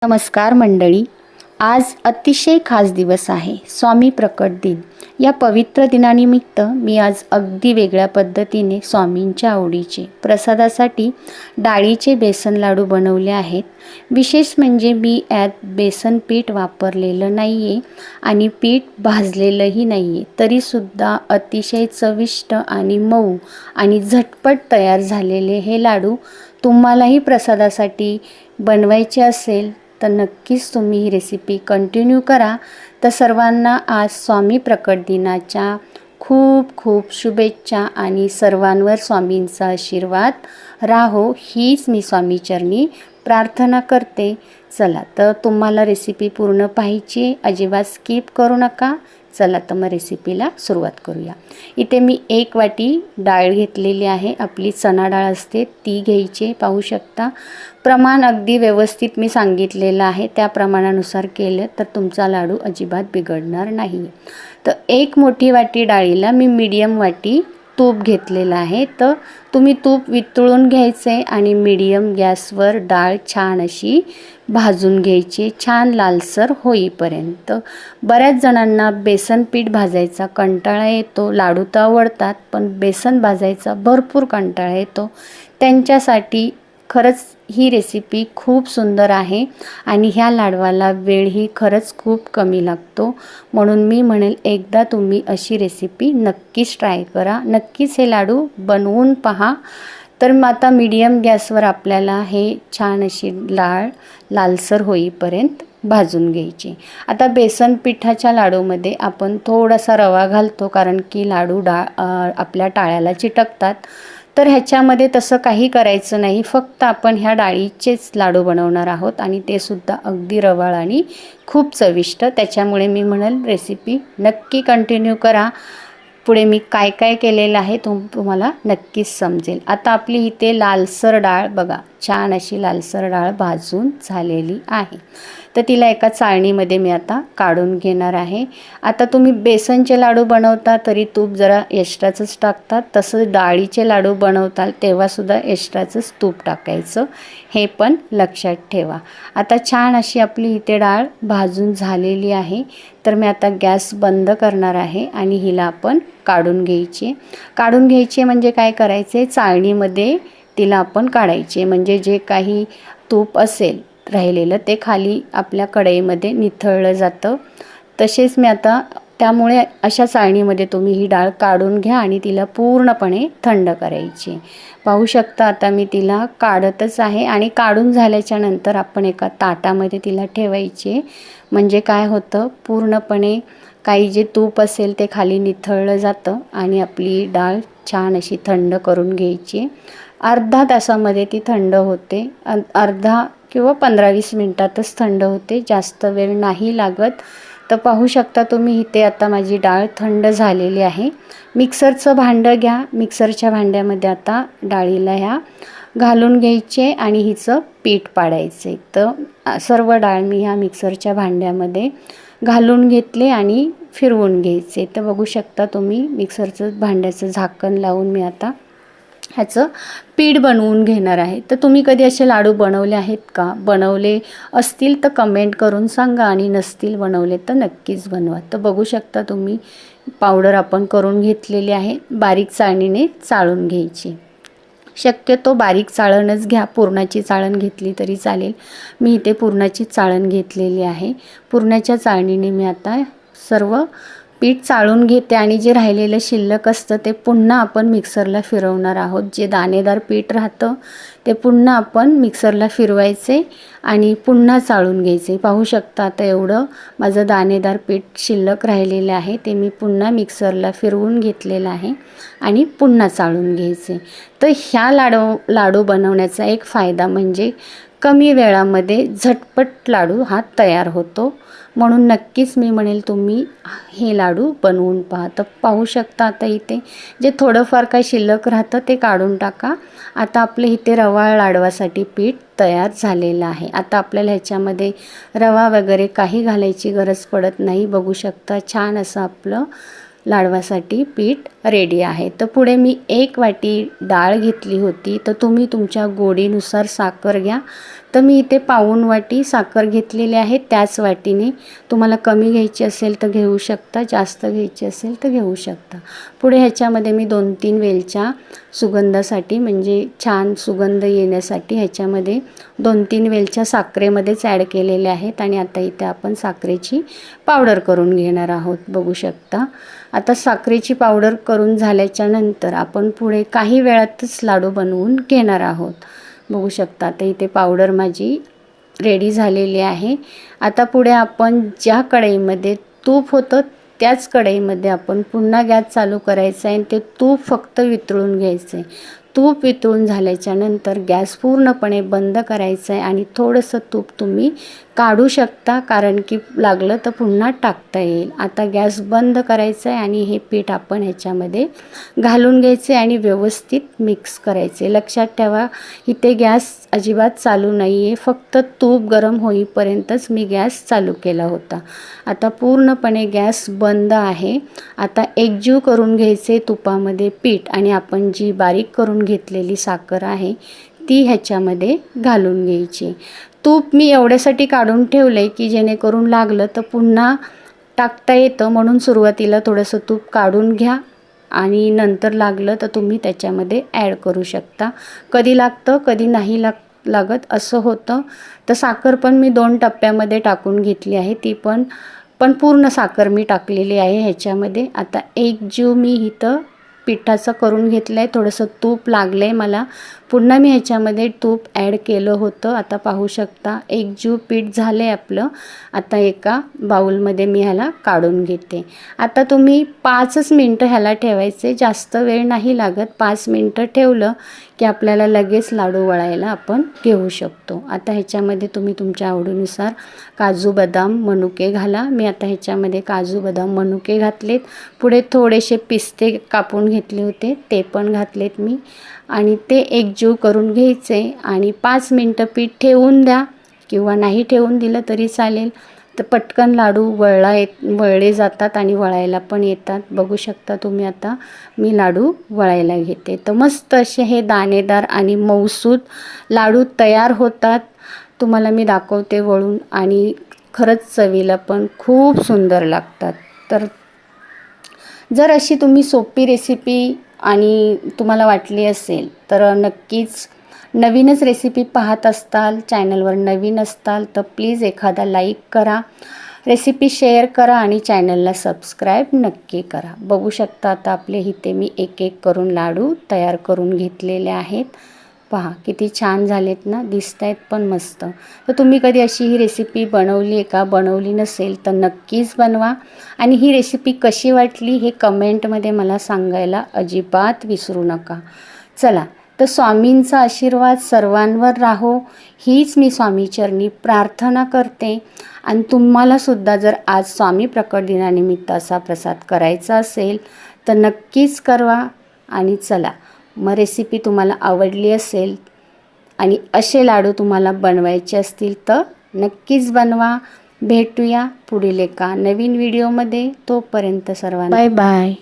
नमस्कार मंडळी, आज अतिशय खास दिवस आहे, स्वामी प्रकट दिन। या पवित्र दिनानिमित्त मी आज अगदी वेगळ्या पद्धतीने स्वामींच्या आवडीचे प्रसादासाठी डाळीचे बेसन लाडू बनवले आहेत। विशेष म्हणजे मी यात बेसन पीठ वापरलेलं नाही आहे आणि पीठ भाजलेलंही नाही आहे, तरीसुद्धा अतिशय चविष्ट आणि मऊ आणि झटपट तयार झालेले हे लाडू तुम्हालाही प्रसादासाठी बनवायचे असेल तर नक्कीच तुम्ही ही रेसिपी कंटिन्यू करा। तर सर्वांना आज स्वामी प्रकट दिनाच्या खूप खूप शुभेच्छा आणि सर्वांवर स्वामींचा आशीर्वाद राहो हीच मी स्वामीचरणी प्रार्थना करते। चला तर तुम्हाला रेसिपी पूर्ण पाहायची, अजिबात स्किप करू नका। चला तर मग रेसिपीला सुरुवात करूया। इथे मी 1 वाटी डाळ घेतलेली आहे, आपली चणा डाळ असते ती घ्यायची। पाहू शकता प्रमाण अगदी व्यवस्थित मी सांगितलेलं आहे, त्या प्रमाणानुसार केलं तर तुमचा लाडू अजिबात बिघडणार नाही। तर 1 मोठी वाटी डाळीला मी मीडियम वाटी तूप घेतलेलं आहे। तर तुम्ही तूप वितळून घ्यायचे आणि मीडियम गॅसवर डाळ छान अशी भाजून घ्यायची, छान लालसर होईपर्यंत। बऱ्याच जणांना बेसन पीठ भाजायचा कंटाळा येतो, लाडू तर आवडतात पण बेसन भाजायचा भरपूर कंटाळा येतो, त्यांच्यासाठी खरंच ही रेसिपी खूप सुंदर आहे आणि ह्या लाडवाला वेळही खरंच खूप कमी लागतो। म्हणून मी म्हणेल एकदा तुम्ही अशी रेसिपी नक्कीच ट्राय करा, नक्कीच हे लाडू बनवून पहा। तर मग आता मीडियम गॅसवर आपल्याला हे छान अशी डाळ लालसर होईपर्यंत भाजून घ्यायची। आता बेसन पिठाच्या लाडूमध्ये आपण थोडासा रवा घालतो, कारण की लाडू आपल्या टाळ्याला चिटकतात। तर ह्याच्यामध्ये तसं काही करायचं नाही, फक्त आपण ह्या डाळीचेच लाडू बनवणार आहोत आणि ते सुद्धा अगदी रवाळ आणि खूप चविष्ट। त्याच्यामुळे मी म्हणेल रेसिपी नक्की कंटिन्यू करा। पुढे मी काय काय केलेलं आहे तुम्हाला नक्कीच समजेल। आता आपली इथे लालसर डाळ बघा, छान अशी लालसर डाळ भाजून झालेली आहे। तर तिला एका चाळणीमध्ये मी आता काढून घेणार आहे। आता तुम्ही बेसनचे लाडू बनवता तरी तूप जरा एक्स्ट्राचंच टाकतात, तसं डाळीचे लाडू बनवताल तेव्हासुद्धा एक्स्ट्राचंच तूप टाकायचं, हे पण लक्षात ठेवा। आता छान अशी आपली इथे डाळ भाजून झालेली आहे। तर मी आता गॅस बंद करणार आहे आणि हिला आपण काढून घ्यायची म्हणजे काय करायचे, चाळणीमध्ये तिला आपण काढायचे, म्हणजे जे काही तूप असेल राहिलेलं ते खाली आपल्या कढईमध्ये निथळलं जातं। तसेच मी आता त्यामुळे अशा चाळणीमध्ये तुम्ही ही डाळ काढून घ्या आणि तिला पूर्णपणे थंड करायची। पाहू शकता आता मी तिला काढतच आहे आणि काढून झाल्याच्या नंतर आपण एका ताटामध्ये तिला ठेवायचे, म्हणजे काय होतं पूर्णपणे काही जे तूप असेल ते खाली निथळलं जातं आणि आपली डाळ छान अशी थंड करून घ्यायची। अर्धा तासामध्ये ती थंड होते, अर्धा किंवा 15-20 मिनिटातच थंड होते, जास्त वेळ नाही लागत। तर पाहू शकता तुम्ही इथे आता माझी डाळ थंड झालेली आहे। मिक्सरचं भांडं घ्या, मिक्सरच्या भांड्यामध्ये आता डाळीला ह्या घालून घ्यायचे आणि हिचं पीठ पाडायचे। तर सर्व डाळ मी ह्या मिक्सरच्या भांड्यामध्ये घालून घेतले आणि फिरवून घ्यायचे। तर बघू शकता तुम्ही मिक्सरचं भांड्याचं झाकण लावून मी आता ह्याचं पीठ बनवून घेणार आहे। तर तुम्ही कधी असे लाडू बनवले आहेत का? बनवले असतील तर कमेंट करून सांगा आणि नसतील बनवले तर नक्कीच बनवा। तर बघू शकता तुम्ही पावडर आपण करून घेतलेली आहे, बारीक चाळणीने चाळून घ्यायची। शक्यतो बारीक चाळणच घ्या, पुरणाची चाळण घेतली तरी चालेल। मी इथे पुरणाची चाळण घेतलेली आहे। पुरणाच्या चाळणीने मी आता सर्व पीठ चाळून घेते आणि जे राहिलेलं शिल्लक असतं ते पुन्हा आपण मिक्सरला फिरवणार आहोत। जे दाणेदार पीठ राहतं ते पुन्हा आपण मिक्सरला फिरवायचे आणि पुन्हा चाळून घ्यायचे। पाहू शकता आता एवढं माझं दाणेदार पीठ शिल्लक राहिलेलं आहे, ते मी पुन्हा मिक्सरला फिरवून घेतलेलं आहे आणि पुन्हा चाळून घ्यायचे। तर ह्या लाडू बनवण्याचा एक फायदा म्हणजे कमी वेळामध्ये झटपट लाडू हा तयार होतो, म्हणून नक्कीच मी म्हणेल तुम्ही हे लाडू बनवून पहा। तर पाहू शकता आता इथे जे थोडंफार काही शिल्लक राहतं ते काढून टाका। आता आपले इथे रवा लाडवासाठी पीठ तयार झालेलं आहे। आता आपल्याला ह्याच्यामध्ये रवा वगैरे काही घालायची गरज पडत नाही। बघू शकता छान असं आपलं लाडवासाठी पीठ रेडी आहे। तर पुढे मी 1 वाटी डाळ घेतली होती, तर तुम्ही तुमच्या गोडीनुसार साखर घ्या। तर मी इथे पाऊण वाटी साखर घेतलेली आहे, त्याच वाटीने तुम्हाला कमी घ्यायची असेल तर घेऊ शकता, जास्त घ्यायची असेल तर घेऊ शकता। पुढे ह्याच्यामध्ये मी 2-3 वेलच्या सुगंधासाठी म्हणजे छान सुगंध येण्यासाठी ह्याच्यामध्ये 2-3 वेलच्या साखरेमध्येच ॲड केलेल्या आहेत आणि आता इथे आपण साखरेची पावडर करून घेणार आहोत, बघू शकता। आता साखरेची पावडर करून झाल्याच्या नंतर आपण पुढे काही वेळातच लाडू बनवून घेणार आहोत, बघू शकता। आता इथे पावडर माझी रेडी झालेली आहे। आता पुढे आपण ज्या कढईमध्ये तूप होतं त्याच कढईमध्ये आपण पुन्हा गॅस चालू करायचा आहे आणि ते तूप फक्त वितळून घ्यायचं आहे। तूप वितळून झाल्याच्या नंतर गॅस पूर्णपणे बंद करायचं आहे आणि थोडंसं तूप तुम्ही काढू शकता, कारण की लागलं तर पुन्हा टाकता येईल। आता गॅस बंद करायचं आहे आणि हे पीठ आपण ह्याच्यामध्ये घालून घ्यायचे आणि व्यवस्थित मिक्स करायचे। लक्षात ठेवा, इथे गॅस अजिबात चालू नाही आहे, फक्त तूप गरम होईपर्यंतच मी गॅस चालू केला होता। आता पूर्णपणे गॅस बंद आहे। आता एकजीव करून घ्यायचे तुपामध्ये पीठ आणि आपण जी बारीक करून घेतलेली साखर आहे ती ह्याच्यामध्ये घालून घ्यायची। तूप मी एवढ्यासाठी काढून ठेवलं आहे की जेणेकरून लागलं तर पुन्हा टाकता येतं, म्हणून सुरुवातीला थोडंसं तूप काढून घ्या आणि नंतर लागलं तर तुम्ही त्याच्यामध्ये ॲड करू शकता। कधी लागतं कधी नाही लागत असं होतं। तर साखर पण मी 2 टप्प्यामध्ये टाकून घेतली आहे, ती पण पूर्ण साखर मी टाकलेली आहे ह्याच्यामध्ये। आता एक जीव मी इथं पिठाचं करून घेतलं आहे, थोडंसं तूप लागलं आहे मला, पुन्हा मी ह्याच्यामध्ये तूप ॲड केलं होतं। आता पाहू शकता एक जीव पीठ झालं आहे आपलं। आता एका बाउलमध्ये मी ह्याला काढून घेते। आता तुम्ही 5च मिनटं ह्याला ठेवायचे, जास्त वेळ नाही लागत। 5 मिनटं ठेवलं की आपल्याला लगेच लाडू वळायला आपण घेऊ शकतो। आता ह्याच्यामध्ये तुम्ही तुमच्या आवडीनुसार काजू बदाम मनुके घाला। मी आता ह्याच्यामध्ये काजू बदाम मनुके घातलेत, पुढे थोडेसे पिस्ते कापून घेतले होते ते पण घातलेत मी आणि ते एकजीव करून घ्यायचे आणि 5 मिनटं पीठ ठेवून द्या किंवा नाही ठेवून दिलं तरी चालेल। तर पटकन लाडू वळले जातात आणि वळायला पण येतात, बघू शकता तुम्ही। आता मी लाडू वळायला घेते तर मस्त असे हे दाणेदार आणि मऊसूत लाडू तयार होतात। तुम्हाला मी दाखवते वळून आणि खरंच चवीला पण खूप सुंदर लागतात। तर जर अशी तुम्ही सोपी रेसिपी आणि तुम्हाला वाटली असेल तर नक्कीच नवीनच रेसिपी पाहत असताल, चॅनलवर नवीन असताल तर प्लीज एखादा लाईक करा, रेसिपी शेअर करा आणि चॅनलला सबस्क्राईब नक्की करा। बघू शकता आता आपले इथे मी एक एक करून लाडू तयार करून घेतलेले आहेत। पहा किती छान झालेत ना, दिसत आहेत पण मस्त। तर तुम्ही कधी अशी ही रेसिपी बनवली आहे का? बनवली नसेल तर नक्कीच बनवा आणि ही रेसिपी कशी वाटली हे कमेंटमध्ये मला सांगायला अजिबात विसरू नका। चला, तर स्वामींचा आशीर्वाद सर्वांवर राहो हीच मी स्वामीचरणी प्रार्थना करते। आणि तुम्हालासुद्धा जर आज स्वामी प्रकट दिनानिमित्त असा प्रसाद करायचा असेल तर नक्कीच करवा। आणि चला, मग रेसिपी तुम्हाला आवडली असेल आणि असे लाडू तुम्हाला बनवायचे असतील तर नक्कीच बनवा। भेटूया पुढील एका नवीन व्हिडिओमध्ये, तोपर्यंत सर्वांना बाय बाय।